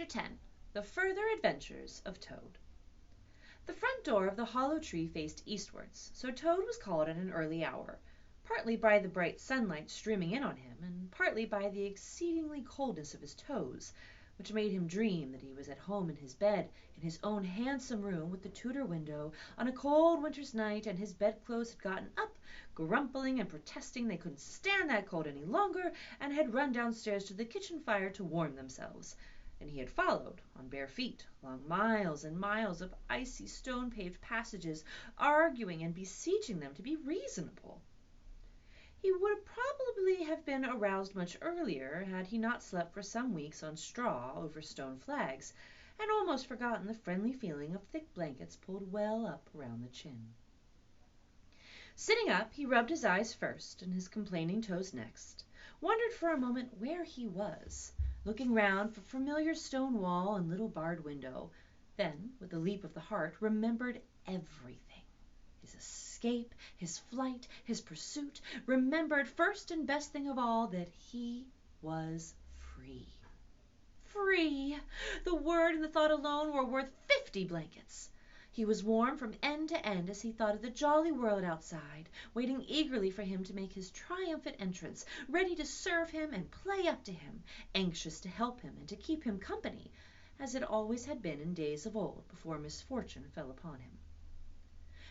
Chapter 10. The Further Adventures of Toad. The front door of the hollow tree faced eastwards, so Toad was called at an early hour, partly by the bright sunlight streaming in on him, and partly by the exceedingly coldness of his toes, which made him dream that he was at home in his bed, in his own handsome room with the Tudor window, on a cold winter's night, and his bedclothes had gotten up, grumbling and protesting they couldn't stand that cold any longer, and had run downstairs to the kitchen fire to warm themselves. And he had followed, on bare feet, along miles and miles of icy stone-paved passages, arguing and beseeching them to be reasonable. He would probably have been aroused much earlier had he not slept for some weeks on straw over stone flags, and almost forgotten the friendly feeling of thick blankets pulled well up around the chin. Sitting up, he rubbed his eyes first and his complaining toes next, wondered for a moment where he was, looking round for familiar stone wall and little barred window, then, with a leap of the heart, remembered everything. His escape, his flight, his pursuit, remembered first and best thing of all that he was free. Free! The word and the thought alone were worth 50 blankets. He was warm from end to end as he thought of the jolly world outside, waiting eagerly for him to make his triumphant entrance, ready to serve him and play up to him, anxious to help him and to keep him company, as it always had been in days of old before misfortune fell upon him.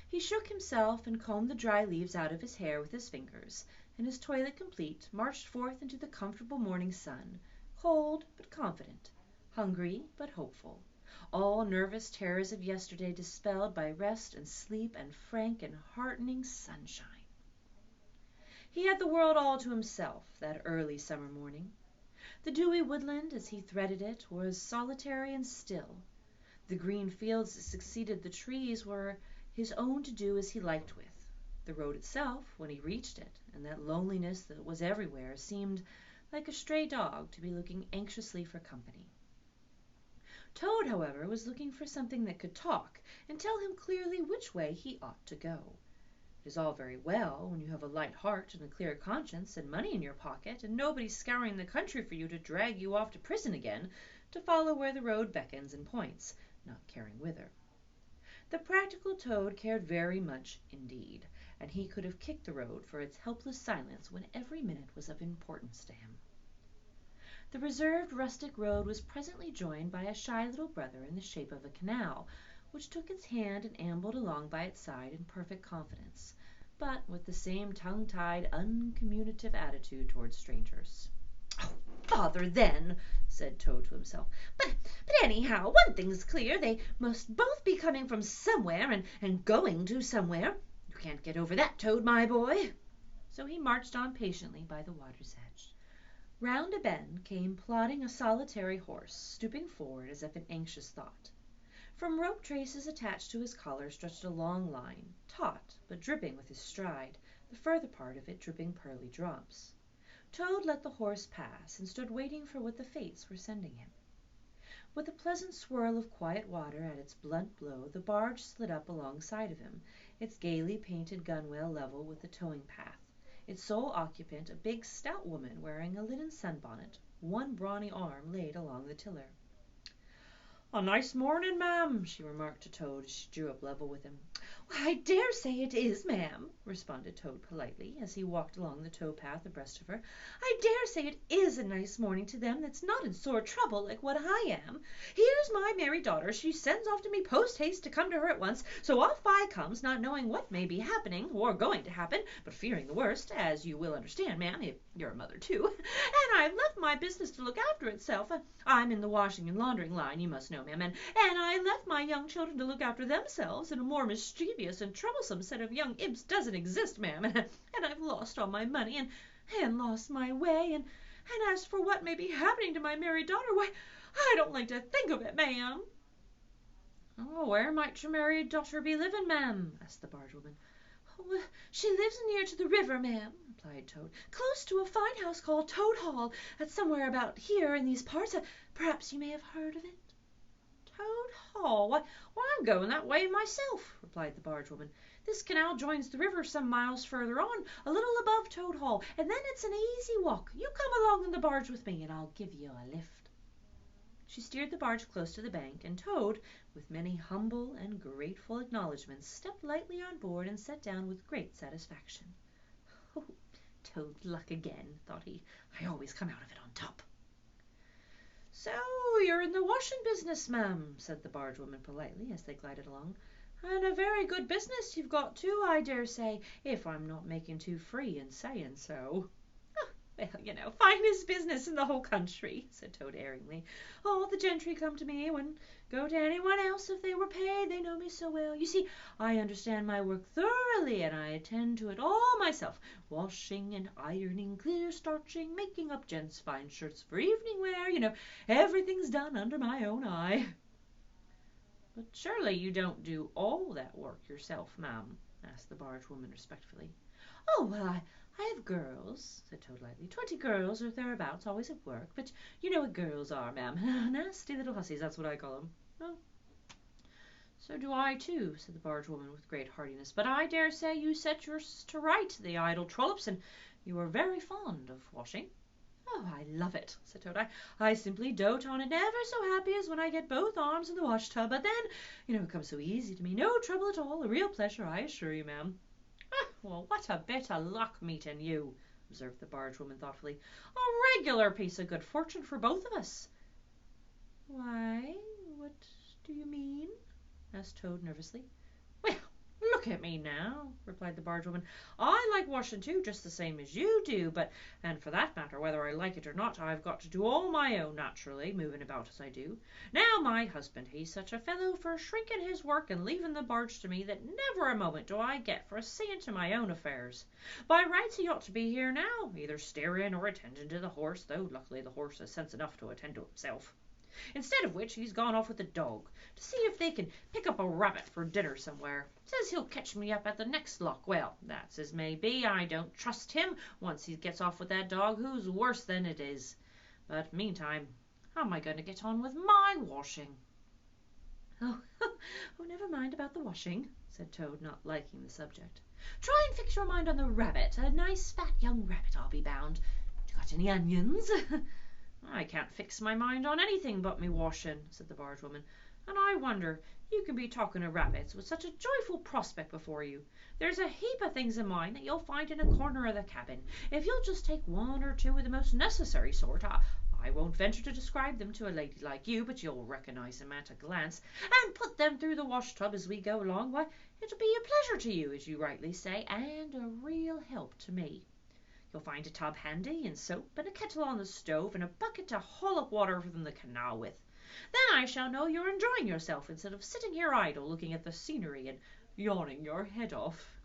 He shook himself and combed the dry leaves out of his hair with his fingers, and his toilet complete, marched forth into the comfortable morning sun, cold but confident, hungry but hopeful, all nervous terrors of yesterday dispelled by rest and sleep and frank and heartening sunshine. He had the world all to himself that early summer morning. The dewy woodland, as he threaded it, was solitary and still. The green fields that succeeded the trees were his own to do as he liked with. The road itself, when he reached it, and that loneliness that was everywhere, seemed like a stray dog to be looking anxiously for company. Toad, however, was looking for something that could talk and tell him clearly which way he ought to go. It is all very well, when you have a light heart and a clear conscience and money in your pocket, and nobody scouring the country for you to drag you off to prison again, to follow where the road beckons and points, not caring whither. The practical Toad cared very much indeed, and he could have kicked the road for its helpless silence when every minute was of importance to him. The reserved rustic road was presently joined by a shy little brother in the shape of a canal, which took its hand and ambled along by its side in perfect confidence, but with the same tongue-tied, uncommunicative attitude towards strangers. "Oh, bother then," said Toad to himself. But anyhow, one thing's clear. They must both be coming from somewhere and going to somewhere. You can't get over that, Toad, my boy." So he marched on patiently by the water's edge. Round a bend came plodding a solitary horse, stooping forward as if in anxious thought. From rope traces attached to his collar stretched a long line, taut but dripping with his stride, the further part of it dripping pearly drops. Toad let the horse pass and stood waiting for what the fates were sending him. With a pleasant swirl of quiet water at its blunt blow, the barge slid up alongside of him, its gaily painted gunwale level with the towing path, its sole occupant a big stout woman wearing a linen sunbonnet, one brawny arm laid along the tiller. "A nice morning, ma'am," she remarked to Toad as she drew up level with him. "I dare say it is, ma'am," responded Toad politely, as he walked along the tow-path abreast of her. "I dare say it is a nice morning to them that's not in sore trouble like what I am. Here's my merry daughter. She sends off to me post-haste to come to her at once, so off I comes, not knowing what may be happening or going to happen, but fearing the worst, as you will understand, ma'am, if you're a mother too. And I've left my business to look after itself. I'm in the washing and laundering line, you must know, ma'am, and I left my young children to look after themselves, and a more mischievous and troublesome set of young imps doesn't exist, ma'am, and I've lost all my money, and lost my way, and as for what may be happening to my merry daughter, why, I don't like to think of it, ma'am." "Oh, where might your merry daughter be living, ma'am?" asked the bargewoman. "Oh, she lives near to the river, ma'am," replied Toad, "close to a fine house called Toad Hall, that's somewhere about here in these parts. Perhaps you may have heard of it." "Toad Hall? Why, I'm going that way myself," replied the bargewoman. "This canal joins the river some miles further on, a little above Toad Hall, and then it's an easy walk. You come along in the barge with me, and I'll give you a lift." She steered the barge close to the bank, and Toad, with many humble and grateful acknowledgments, stepped lightly on board and sat down with great satisfaction. "Oh, Toad's luck again," thought he. "I always come out of it on top." "So you're in the washing business, ma'am," said the bargewoman politely as they glided along. "And a very good business you've got too, I dare say, if I'm not making too free in saying so." "Well, finest business in the whole country," said Toad airily. "All the gentry come to me, wouldn't go to anyone else if they were paid. They know me so well. You see, I understand my work thoroughly, and I attend to it all myself. Washing and ironing, clear starching, making up gents' fine shirts for evening wear. Everything's done under my own eye." "But surely you don't do all that work yourself, ma'am?" asked the bargewoman respectfully. "Oh, well, I have girls," said Toad lightly. 20 girls or thereabouts, always at work. But you know what girls are, ma'am. Nasty little hussies, that's what I call them." "Oh, so do I too," said the bargewoman with great heartiness. "But I dare say you set yours to right, the idle trollops, and you are very fond of washing." "Oh, I love it," said Toad. I simply dote on it, never so happy as when I get both arms in the wash tub. But then, it comes so easy to me. No trouble at all. A real pleasure, I assure you, ma'am." "Well, what a bit of luck meeting you," observed the bargewoman thoughtfully. "A regular piece of good fortune for both of us." "Why, what do you mean?" asked Toad nervously. "Well, look at me now," replied the bargewoman. "I like washing too, just the same as you do, and for that matter, whether I like it or not, I've got to do all my own naturally, moving about as I do. Now, my husband, he's such a fellow for shrinking his work and leaving the barge to me that never a moment do I get for seeing to my own affairs. By rights he ought to be here now, either steering or attending to the horse, though luckily the horse has sense enough to attend to himself. Instead of which, he's gone off with the dog to see if they can pick up a rabbit for dinner somewhere. Says he'll catch me up at the next lock. Well, that's as may be. I don't trust him. Once he gets off with that dog, who's worse than it is. But meantime, how am I going to get on with my washing?" Oh, never mind about the washing," said Toad, not liking the subject. "Try and fix your mind on the rabbit. A nice fat young rabbit, I'll be bound. You got any onions?" "I can't fix my mind on anything but me washing," said the bargewoman. "And I wonder you can be talking of rabbits with such a joyful prospect before you. There's a heap of things of mine that you'll find in a corner of the cabin. If you'll just take one or two of the most necessary sort, I won't venture to describe them to a lady like you, but you'll recognize them at a glance, and put them through the wash tub as we go along, why, it'll be a pleasure to you, as you rightly say, and a real help to me. You'll find a tub handy, and soap, and a kettle on the stove, and a bucket to haul up water from the canal with. Then I shall know you're enjoying yourself instead of sitting here idle looking at the scenery and yawning your head off."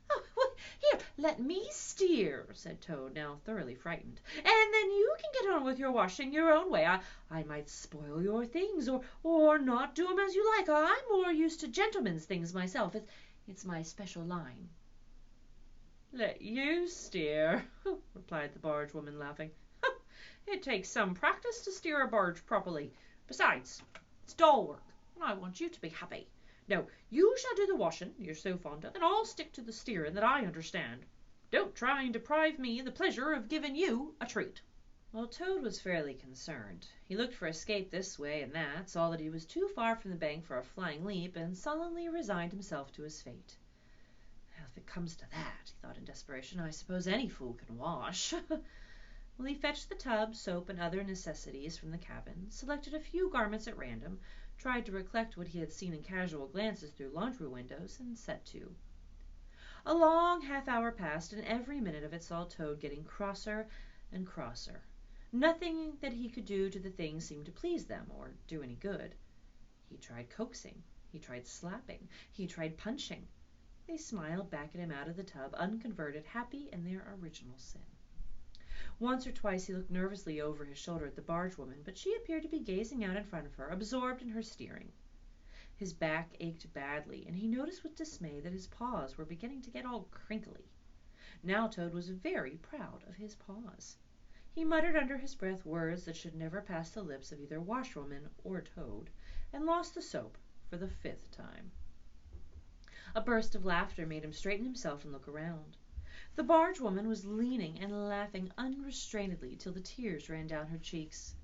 "Oh, well, here, let me steer," said Toad, now thoroughly frightened, "and then you can get on with your washing your own way. I might spoil your things, or not do 'em as you like. I'm more used to gentlemen's things myself. It's my special line." "Let you steer," replied the bargewoman, laughing. "It takes some practice to steer a barge properly. Besides, it's dull work, and I want you to be happy. No, you shall do the washing you're so fond of, and I'll stick to the steering that I understand. Don't try and deprive me of the pleasure of giving you a treat." Well, Toad was fairly concerned. He looked for escape this way and that, saw that he was too far from the bank for a flying leap, and sullenly resigned himself to his fate. "If it comes to that," he thought in desperation, "I suppose any fool can wash." Well, he fetched the tub, soap, and other necessities from the cabin, selected a few garments at random, tried to recollect what he had seen in casual glances through laundry windows, and set to. A long half-hour passed, and every minute of it saw Toad getting crosser and crosser. Nothing that he could do to the things seemed to please them or do any good. He tried coaxing, he tried slapping, he tried punching. They smiled back at him out of the tub, unconverted, happy in their original sin. Once or twice he looked nervously over his shoulder at the bargewoman, but she appeared to be gazing out in front of her, absorbed in her steering. His back ached badly, and he noticed with dismay that his paws were beginning to get all crinkly. Now Toad was very proud of his paws. He muttered under his breath words that should never pass the lips of either washwoman or Toad, and lost the soap for the 5th time. A burst of laughter made him straighten himself and look around. The bargewoman was leaning and laughing unrestrainedly till the tears ran down her cheeks.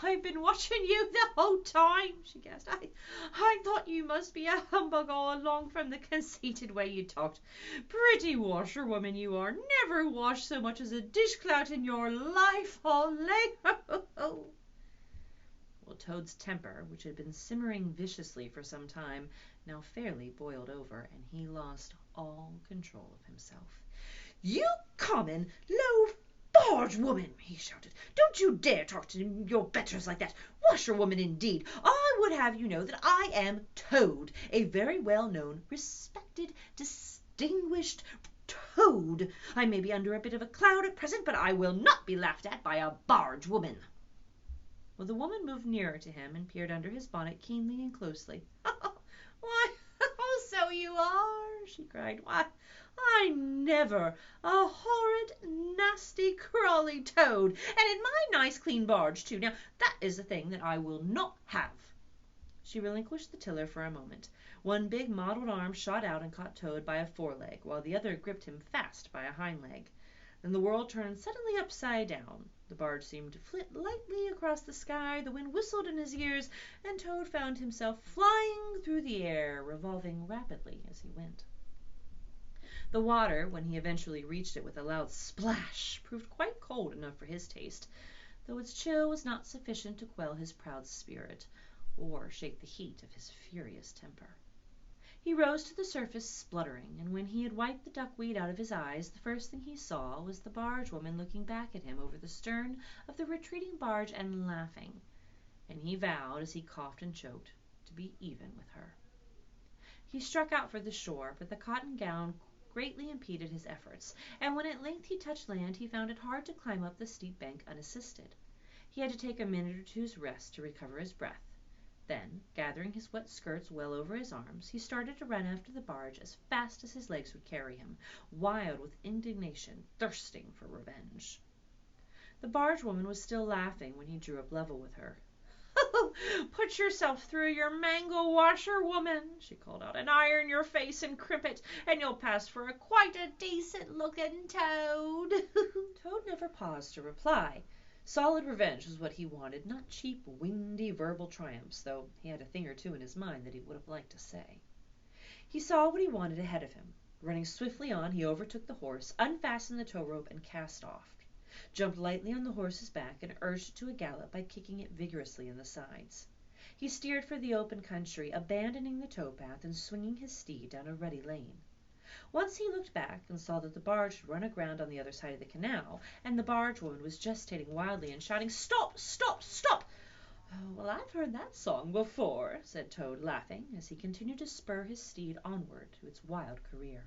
I've been watching you the whole time, she gasped. I thought you must be a humbug all along from the conceited way you talked. Pretty washerwoman you are. Never washed so much as a dishclout in your life. Well, Toad's temper, which had been simmering viciously for some time, now fairly boiled over, and he lost all control of himself. "You common, low-barge woman!" he shouted. "Don't you dare talk to your betters like that. Washerwoman, indeed! I would have you know that I am Toad, a very well-known, respected, distinguished Toad. I may be under a bit of a cloud at present, but I will not be laughed at by a barge woman." Well, the woman moved nearer to him and peered under his bonnet keenly and closely. "Why, so you are!" she cried. "Why, I never! A horrid, nasty, crawly Toad, and in my nice clean barge, too. Now, that is a thing that I will not have." She relinquished the tiller for a moment. One big mottled arm shot out and caught Toad by a foreleg, while the other gripped him fast by a hind leg. Then the world turned suddenly upside down. The barge seemed to flit lightly across the sky, the wind whistled in his ears, and Toad found himself flying through the air, revolving rapidly as he went. The water, when he eventually reached it with a loud splash, proved quite cold enough for his taste, though its chill was not sufficient to quell his proud spirit, or shake the heat of his furious temper. He rose to the surface spluttering, and when he had wiped the duckweed out of his eyes, the first thing he saw was the barge woman looking back at him over the stern of the retreating barge and laughing, and he vowed, as he coughed and choked, to be even with her. He struck out for the shore, but the cotton gown greatly impeded his efforts, and when at length he touched land, he found it hard to climb up the steep bank unassisted. He had to take a minute or two's rest to recover his breath. Then, gathering his wet skirts well over his arms, he started to run after the barge as fast as his legs would carry him, wild with indignation, thirsting for revenge. The barge woman was still laughing when he drew up level with her. "Put yourself through your mangle washer, woman," she called out, "and iron your face and crimp it, and you'll pass for quite a decent-looking Toad." Toad never paused to reply. Solid revenge was what he wanted, not cheap, windy verbal triumphs, though he had a thing or two in his mind that he would have liked to say. He saw what he wanted ahead of him. Running swiftly on, he overtook the horse, unfastened the tow rope, and cast off. Jumped lightly on the horse's back and urged it to a gallop by kicking it vigorously in the sides. He steered for the open country, abandoning the towpath and swinging his steed down a rutty lane. Once he looked back and saw that the barge had run aground on the other side of the canal, and the barge woman was gesticulating wildly and shouting, "Stop! Stop! Stop!" "Oh, well, I've heard that song before," said Toad, laughing, as he continued to spur his steed onward to its wild career.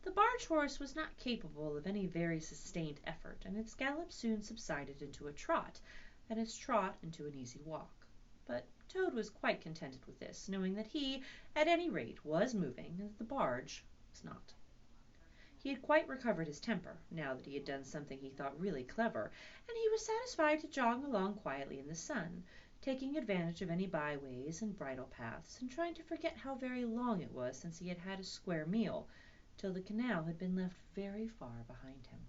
The barge horse was not capable of any very sustained effort, and its gallop soon subsided into a trot, and its trot into an easy walk. But Toad was quite contented with this, knowing that he, at any rate, was moving, and that the barge was not. He had quite recovered his temper, now that he had done something he thought really clever, and he was satisfied to jog along quietly in the sun, taking advantage of any byways and bridle paths, and trying to forget how very long it was since he had had a square meal, till the canal had been left very far behind him.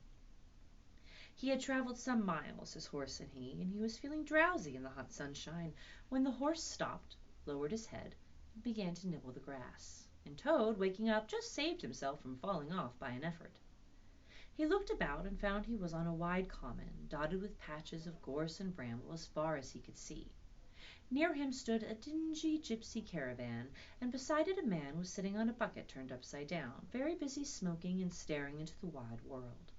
He had traveled some miles, his horse and he was feeling drowsy in the hot sunshine, when the horse stopped, lowered his head, and began to nibble the grass, and Toad, waking up, just saved himself from falling off by an effort. He looked about and found he was on a wide common, dotted with patches of gorse and bramble as far as he could see. Near him stood a dingy gypsy caravan, and beside it a man was sitting on a bucket turned upside down, very busy smoking and staring into the wide world.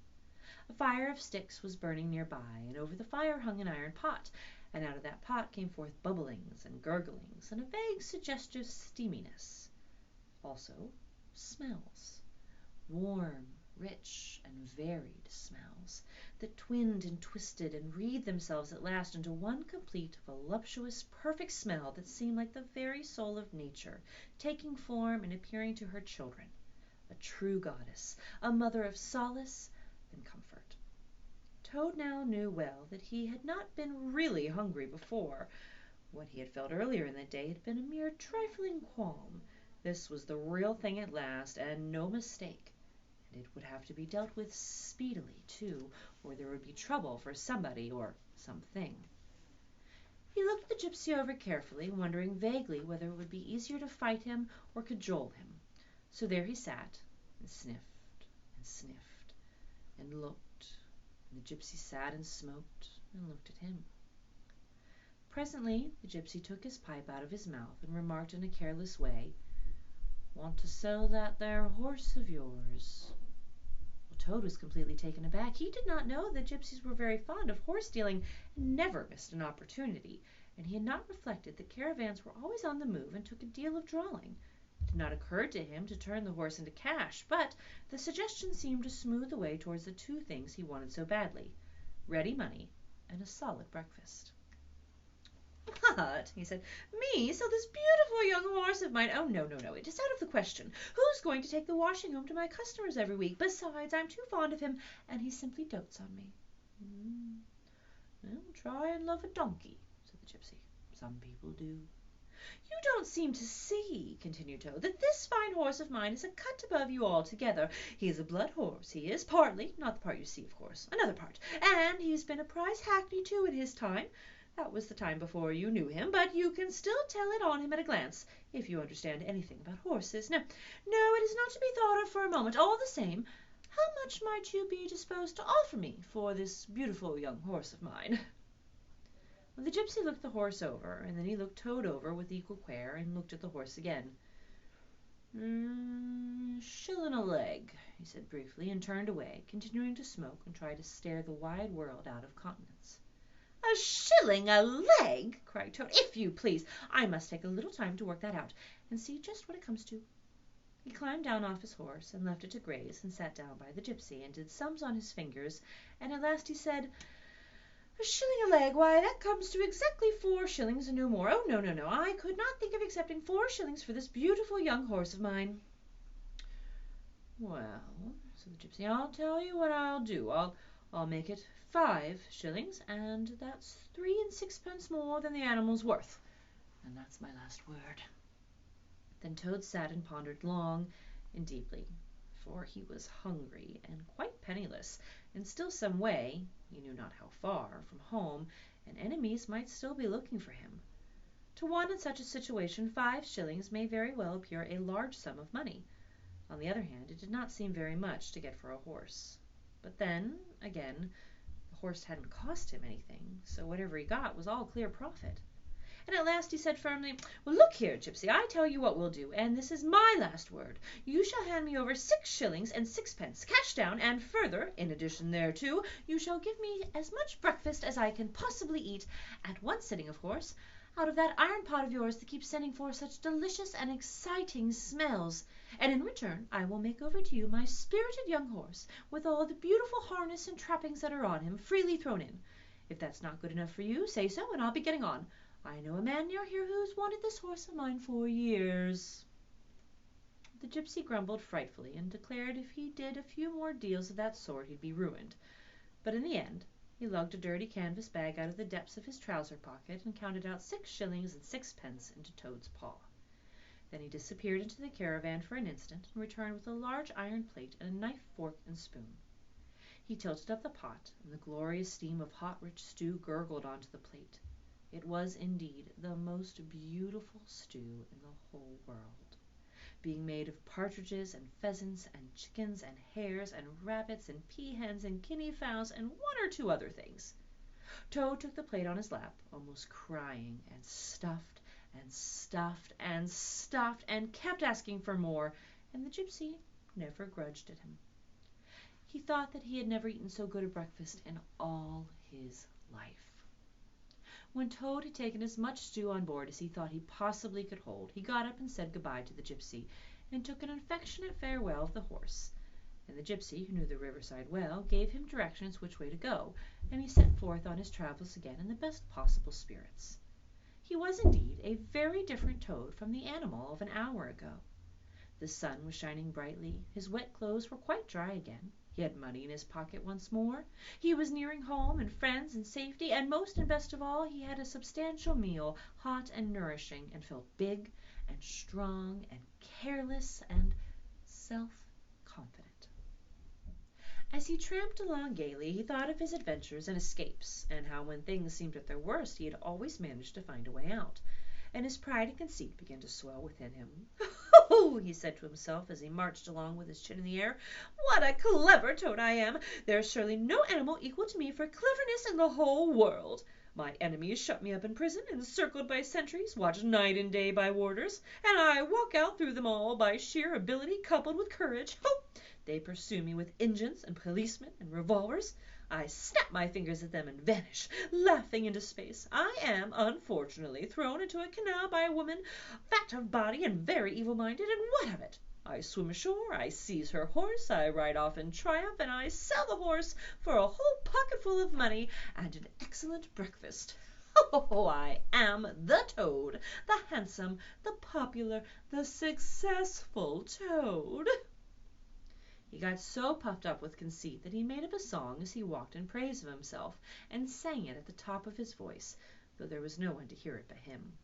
A fire of sticks was burning nearby, and over the fire hung an iron pot, and out of that pot came forth bubblings and gurglings and a vague suggestive steaminess. Also smells. Warm, rich, and varied smells, that twinned and twisted and wreathed themselves at last into one complete, voluptuous, perfect smell that seemed like the very soul of nature, taking form and appearing to her children, a true goddess, a mother of solace and comfort. Toad now knew well that he had not been really hungry before. What he had felt earlier in the day had been a mere trifling qualm. This was the real thing at last, and no mistake. And it would have to be dealt with speedily, too, or there would be trouble for somebody or something. He looked the gypsy over carefully, wondering vaguely whether it would be easier to fight him or cajole him. So there he sat, and sniffed, and sniffed, and looked, and the gypsy sat and smoked, and looked at him. Presently the gypsy took his pipe out of his mouth, and remarked in a careless way, "Want to sell that there horse of yours?" Toad was completely taken aback. He did not know that gypsies were very fond of horse dealing and never missed an opportunity, and he had not reflected that caravans were always on the move and took a deal of drawing. It did not occur to him to turn the horse into cash, but the suggestion seemed to smooth the way towards the two things he wanted so badly: ready money and a solid breakfast. "What?" he said. "Me sell this beautiful young horse of mine? Oh, no, it is out of the question. Who's going to take the washing home to my customers every week? Besides, I'm too fond of him, and he simply dotes on me." "Well, try and love a donkey," said the gypsy. "Some people do." "You don't seem to see," continued Toad, "that this fine horse of mine is a cut above you altogether. He is a blood horse, he is, partly, not the part you see, of course, another part, and he's been a prize hackney too in his time. That was the time before you knew him, but you can still tell it on him at a glance, if you understand anything about horses. No, it is not to be thought of for a moment. All the same, how much might you be disposed to offer me for this beautiful young horse of mine?" Well, the gypsy looked the horse over, and then he looked Toad over with equal care, and looked at the horse again. "Shillin' a leg," he said briefly, and turned away, continuing to smoke and try to stare the wide world out of countenance. "A shilling a leg!" cried Toad. "If you please, I must take a little time to work that out, and see just what it comes to." He climbed down off his horse, and left it to graze, and sat down by the gypsy, and did sums on his fingers, and at last he said, "A shilling a leg, why, that comes to exactly 4 shillings and no more. Oh, no, I could not think of accepting 4 shillings for this beautiful young horse of mine." "Well," said the gypsy, "I'll tell you what I'll do. I'll make it 5 shillings, and that's 3 and 6pence more than the animal's worth, and that's my last word." Then Toad sat and pondered long and deeply, for he was hungry and quite penniless, and still some way, he knew not how far, from home, and enemies might still be looking for him. To one in such a situation 5 shillings may very well appear a large sum of money. On the other hand, it did not seem very much to get for a horse. But then, again, the horse hadn't cost him anything, so whatever he got was all clear profit. And at last he said firmly, "Well, look here, gypsy, I tell you what we'll do, and this is my last word. You shall hand me over 6 shillings and 6pence, cash down, and further, in addition thereto, you shall give me as much breakfast as I can possibly eat, at one sitting, of course, out of that iron pot of yours that keeps sending forth such delicious and exciting smells. And in return I will make over to you my spirited young horse, with all the beautiful harness and trappings that are on him, freely thrown in. If that's not good enough for you, say so, and I'll be getting on. I know a man near here who's wanted this horse of mine for years." The gypsy grumbled frightfully, and declared if he did a few more deals of that sort he'd be ruined. But in the end he lugged a dirty canvas bag out of the depths of his trouser pocket, and counted out 6 shillings and 6pence into Toad's paw. Then he disappeared into the caravan for an instant, and returned with a large iron plate and a knife, fork, and spoon. He tilted up the pot, and the glorious steam of hot rich stew gurgled onto the plate. It was indeed the most beautiful stew in the whole world, being made of partridges and pheasants and chickens and hares and rabbits and peahens and guinea fowls and 1 or 2 other things. Toad took the plate on his lap, almost crying, and stuffed and stuffed and stuffed, and kept asking for more, and the gypsy never grudged at him. He thought that he had never eaten so good a breakfast in all his life. When Toad had taken as much stew on board as he thought he possibly could hold, he got up and said good-bye to the gypsy, and took an affectionate farewell of the horse. And the gypsy, who knew the riverside well, gave him directions which way to go, and he set forth on his travels again in the best possible spirits. He was indeed a very different Toad from the animal of an hour ago. The sun was shining brightly, his wet clothes were quite dry again, he had money in his pocket once more, he was nearing home and friends and safety, and most and best of all, he had a substantial meal, hot and nourishing, and felt big and strong and careless and self-confident. As As he tramped along gaily, he thought of his adventures and escapes, and how when things seemed at their worst he had always managed to find a way out, and his pride and conceit began to swell within him. "Oh," he said to himself as he marched along with his chin in the air, "what a clever toad I am! There is surely no animal equal to me for cleverness in the whole world. My enemies shut me up in prison, encircled by sentries, watched night and day by warders, and I walk out through them all by sheer ability coupled with courage. Oh! They pursue me with engines and policemen and revolvers. I snap my fingers at them and vanish, laughing into space. I am, unfortunately, thrown into a canal by a woman, fat of body and very evil-minded, and what of it? I swim ashore, I seize her horse, I ride off in triumph, and I sell the horse for a whole pocketful of money and an excellent breakfast. Oh, I am the Toad, the handsome, the popular, the successful Toad." He got so puffed up with conceit that he made up a song as he walked in praise of himself, and sang it at the top of his voice, though there was no one to hear it but him.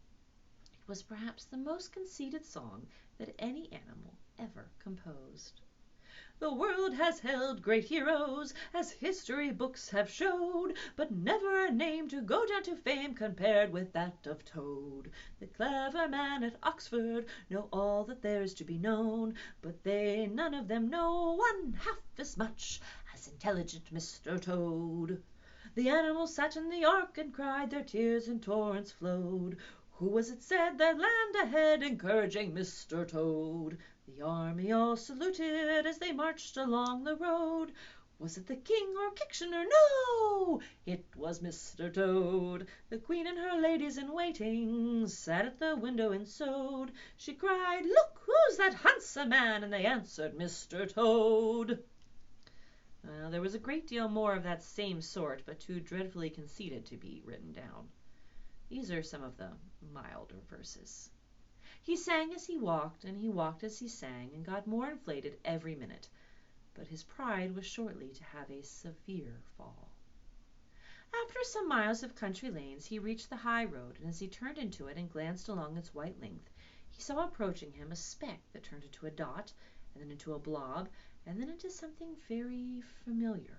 It was perhaps the most conceited song that any animal ever composed. "The world has held great heroes, as history books have showed, but never a name to go down to fame compared with that of Toad. The clever man at Oxford know all that there's to be known, but they none of them know one half as much as intelligent Mr. Toad. The animals sat in the ark and cried, their tears in torrents flowed. Who was it said that land ahead, encouraging Mr. Toad? The army all saluted as they marched along the road. Was it the king or Kictioner? No, it was Mr. Toad. The queen and her ladies in waiting sat at the window and sewed. She cried, 'Look, who's that handsome man?' and they answered, 'Mr. Toad.'" There was a great deal more of that same sort, but too dreadfully conceited to be written down. These are some of the milder verses. He sang as he walked, and he walked as he sang, and got more inflated every minute. But his pride was shortly to have a severe fall. After some miles of country lanes he reached the high road, and as he turned into it and glanced along its white length, he saw approaching him a speck that turned into a dot, and then into a blob, and then into something very familiar.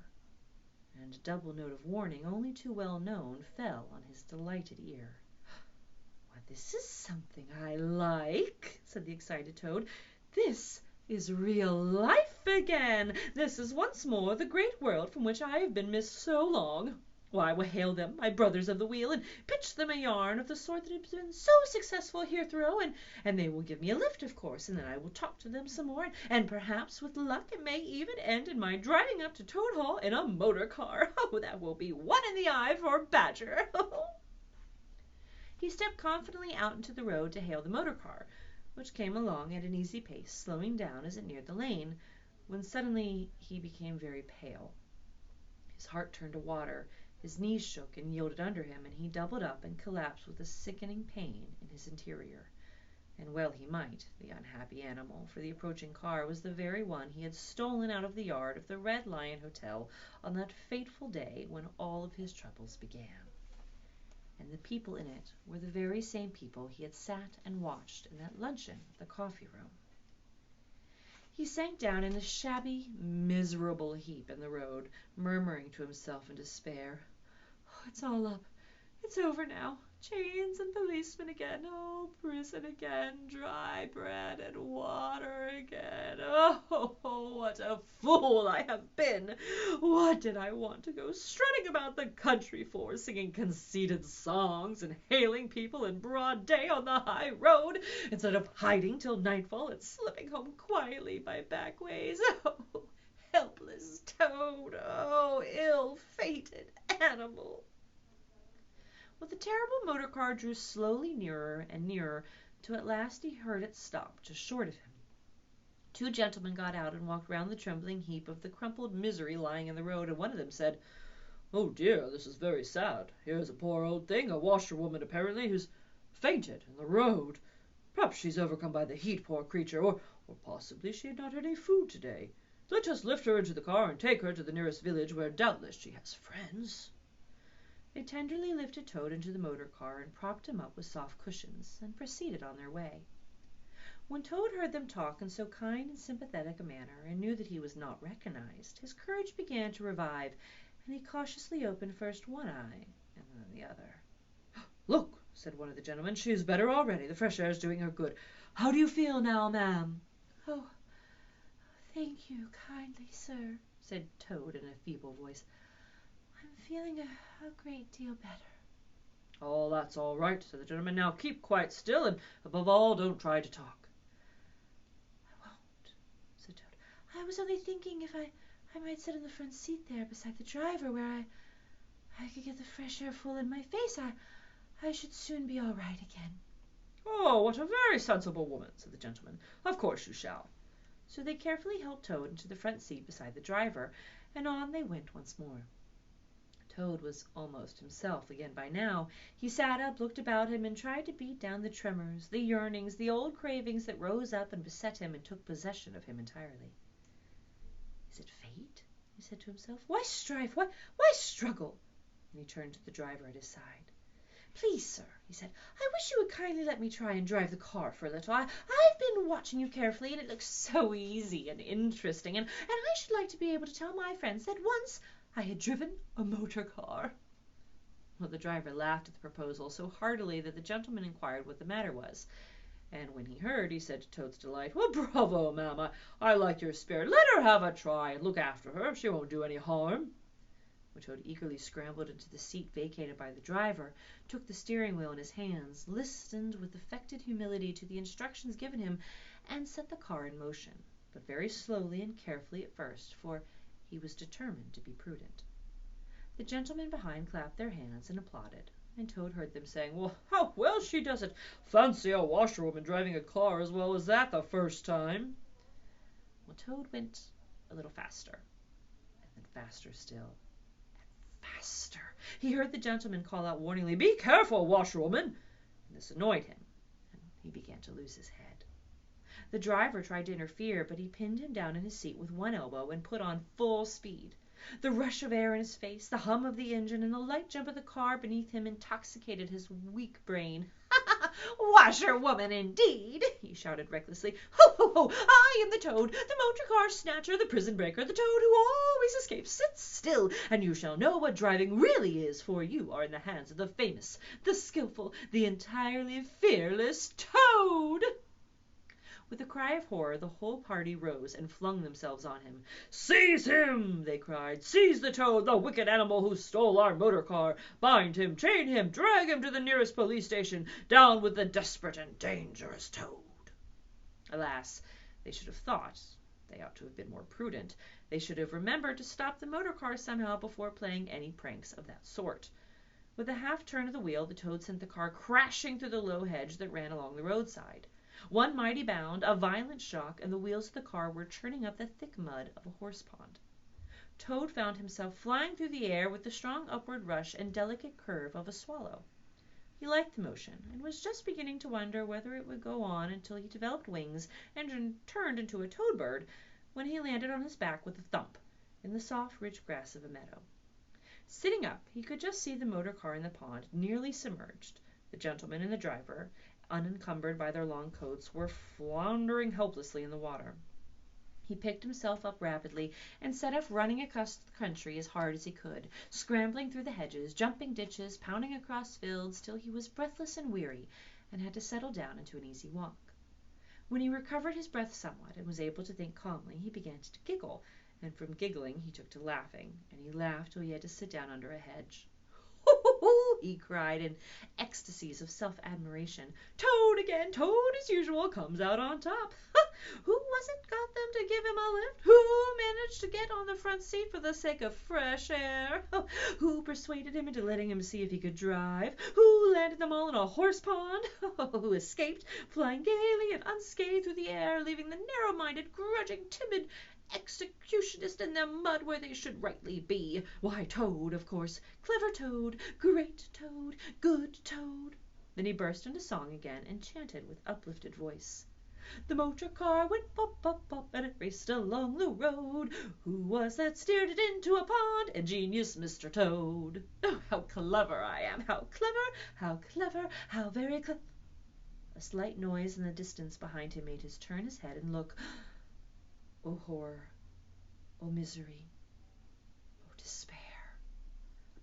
And a double note of warning, only too well known, fell on his delighted ear. "Why, this is something I like," said the excited Toad. "This is real life again. This is once more the great world from which I have been missed so long. Why, I will hail them, my brothers of the wheel, and pitch them a yarn of the sort that has been so successful heretofore, and they will give me a lift, of course, and then I will talk to them some more, and perhaps, with luck, it may even end in my driving up to Toad Hall in a motor car. Oh, that will be one in the eye for Badger." He stepped confidently out into the road to hail the motor car, which came along at an easy pace, slowing down as it neared the lane, when suddenly he became very pale. His heart turned to water, his knees shook and yielded under him, and he doubled up and collapsed with a sickening pain in his interior. And well he might, the unhappy animal, for the approaching car was the very one he had stolen out of the yard of the Red Lion Hotel on that fateful day when all of his troubles began. And the people in it were the very same people he had sat and watched in that luncheon at the coffee-room. He sank down in a shabby, miserable heap in the road, murmuring to himself in despair, "Oh, it's all up. It's over now. Chains and policemen again. Oh, prison again. Dry bread and water again. Oh, what a fool I have been. What did I want to go strutting about the country for, singing conceited songs and hailing people in broad day on the high road, instead of hiding till nightfall and slipping home quietly by back ways? Oh, helpless Toad. Oh, ill-fated animal." Well, the terrible motor car drew slowly nearer and nearer, till at last he heard it stop just short of him. Two gentlemen got out and walked round the trembling heap of the crumpled misery lying in the road, and one of them said, "Oh dear, this is very sad. Here's a poor old thing, a washerwoman apparently, who's fainted in the road. Perhaps she's overcome by the heat, poor creature, or possibly she had not any food today. Let us lift her into the car and take her to the nearest village, where doubtless she has friends." They tenderly lifted Toad into the motor car and propped him up with soft cushions, and proceeded on their way. When Toad heard them talk in so kind and sympathetic a manner, and knew that he was not recognized, his courage began to revive, and he cautiously opened first one eye and then the other. "Look," said one of the gentlemen, "she is better already. The fresh air is doing her good. How do you feel now, ma'am?" "Oh, thank you kindly, sir," said Toad in a feeble voice. "I'm feeling a great deal better." "Oh, that's all right," said the gentleman. "Now keep quite still, and above all, don't try to talk." "I won't," said Toad. "I was only thinking if I might sit in the front seat there beside the driver, where I could get the fresh air full in my face. I should soon be all right again." "Oh, what a very sensible woman," said the gentleman. "Of course you shall." So they carefully helped Toad into the front seat beside the driver, and on they went once more. Toad was almost himself again by now. He sat up, looked about him, and tried to beat down the tremors, the yearnings, the old cravings that rose up and beset him and took possession of him entirely. "Is it fate?" he said to himself. "Why strive? Why struggle?" And he turned to the driver at his side. "Please, sir," he said, "I wish you would kindly let me try and drive the car for a little. I've been watching you carefully, and it looks so easy and interesting, and I should like to be able to tell my friends that once I had driven a motor car." Well, the driver laughed at the proposal so heartily that the gentleman inquired what the matter was, and when he heard, he said to Toad's delight, "Well, bravo, ma'am, I like your spirit. Let her have a try, and look after her. She won't do any harm." When Toad eagerly scrambled into the seat vacated by the driver, took the steering wheel in his hands, listened with affected humility to the instructions given him, and set the car in motion, but very slowly and carefully at first, for he was determined to be prudent. The gentlemen behind clapped their hands and applauded, and Toad heard them saying, "Well, how well she does it! Fancy a washerwoman driving a car as well as that the first time." Well, Toad went a little faster, and then faster still. Faster. He heard the gentleman call out warningly, "Be careful, washerwoman!" and this annoyed him, and he began to lose his head. The driver tried to interfere, but he pinned him down in his seat with one elbow and put on full speed. The rush of air in his face, the hum of the engine, and the light jump of the car beneath him intoxicated his weak brain. "Washerwoman, indeed!" he shouted recklessly. "Ho, ho, ho! I am the Toad, the motor car snatcher, the prison breaker, the Toad who always escapes. Sit still, and you shall know what driving really is, for you are in the hands of the famous, the skillful, the entirely fearless Toad." With a cry of horror, the whole party rose and flung themselves on him. "Seize him!" they cried. "Seize the Toad, the wicked animal who stole our motor car. Bind him, chain him, drag him to the nearest police station. Down with the desperate and dangerous Toad." Alas, they should have thought. They ought to have been more prudent. They should have remembered to stop the motor car somehow before playing any pranks of that sort. With a half turn of the wheel, the Toad sent the car crashing through the low hedge that ran along the roadside. One mighty bound, a violent shock, and the wheels of the car were churning up the thick mud of a horse pond. Toad found himself flying through the air with the strong upward rush and delicate curve of a swallow. He liked the motion, and was just beginning to wonder whether it would go on until he developed wings and turned into a toad bird, when he landed on his back with a thump in the soft, rich grass of a meadow. Sitting up, he could just see the motor car in the pond, nearly submerged. The gentleman and the driver, unencumbered by their long coats, were floundering helplessly in the water. He picked himself up rapidly and set off running across the country as hard as he could, scrambling through the hedges, jumping ditches, pounding across fields, till he was breathless and weary and had to settle down into an easy walk. When he recovered his breath somewhat and was able to think calmly, he began to giggle, and from giggling he took to laughing, and he laughed till he had to sit down under a hedge. "Hoo, hoo, hoo!" he cried in ecstasies of self-admiration. "Toad again! Toad, as usual, comes out on top. Who was it got them to give him a lift? Who managed to get on the front seat for the sake of fresh air? Who persuaded him into letting him see if he could drive? Who landed them all in a horse pond? Who escaped, flying gaily and unscathed through the air, leaving the narrow-minded, grudging, timid executionist in the mud where they should rightly be? Why, Toad, of course. Clever Toad, great Toad, good Toad." Then he burst into song again and chanted with uplifted voice. "The motor car went pop, pop, pop, and it raced along the road. Who was that steered it into a pond? Ingenious Mr. Toad. Oh, how clever I am! How clever! How clever! How very clever!" A slight noise in the distance behind him made him turn his head and look. Oh horror! Oh misery! Oh despair!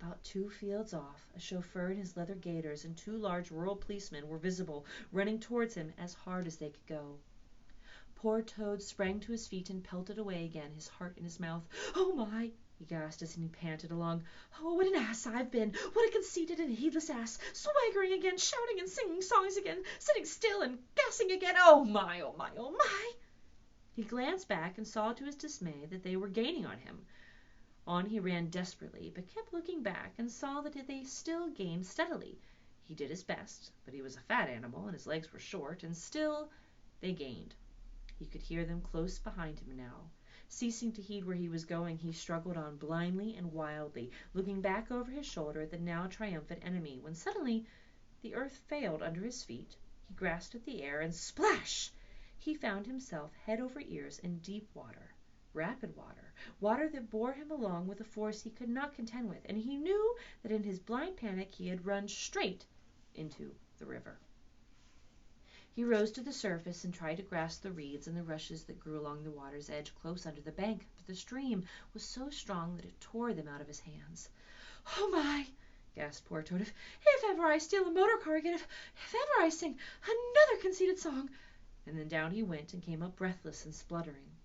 About 2 fields off, a chauffeur in his leather gaiters and 2 large rural policemen were visible, running towards him as hard as they could go. Poor Toad sprang to his feet and pelted away again, his heart in his mouth. "Oh my!" he gasped as he panted along. "Oh, what an ass I've been! What a conceited and heedless ass! Swaggering again, shouting and singing songs again, sitting still and gassing again! Oh my! Oh my! Oh my!" He glanced back and saw to his dismay that they were gaining on him. On he ran desperately, but kept looking back and saw that they still gained steadily. He did his best, but he was a fat animal and his legs were short, and still they gained. He could hear them close behind him now. Ceasing to heed where he was going, he struggled on blindly and wildly, looking back over his shoulder at the now triumphant enemy, when suddenly the earth failed under his feet. He grasped at the air, and splash! He found himself head over ears in deep water, rapid water, water that bore him along with a force he could not contend with, and he knew that in his blind panic he had run straight into the river. He rose to the surface and tried to grasp the reeds and the rushes that grew along the water's edge close under the bank, but the stream was so strong that it tore them out of his hands. "Oh my!" gasped poor Toad. If ever I steal a motor car again, if ever I sing another conceited song." And then down he went and came up breathless and spluttering.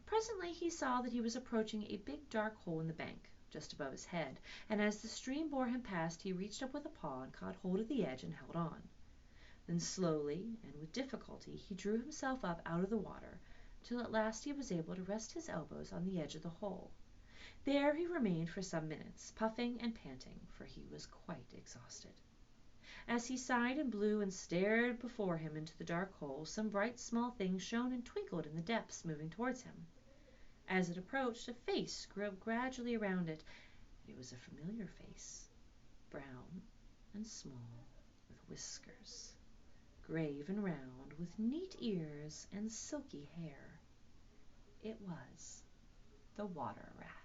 Presently he saw that he was approaching a big dark hole in the bank, just above his head, and as the stream bore him past he reached up with a paw and caught hold of the edge and held on. Then slowly and with difficulty he drew himself up out of the water, till at last he was able to rest his elbows on the edge of the hole. There he remained for some minutes, puffing and panting, for he was quite exhausted. As he sighed and blew and stared before him into the dark hole, some bright small thing shone and twinkled in the depths, moving towards him. As it approached, a face grew up gradually around it, and it was a familiar face, brown and small, with whiskers, grave and round, with neat ears and silky hair. It was the Water Rat.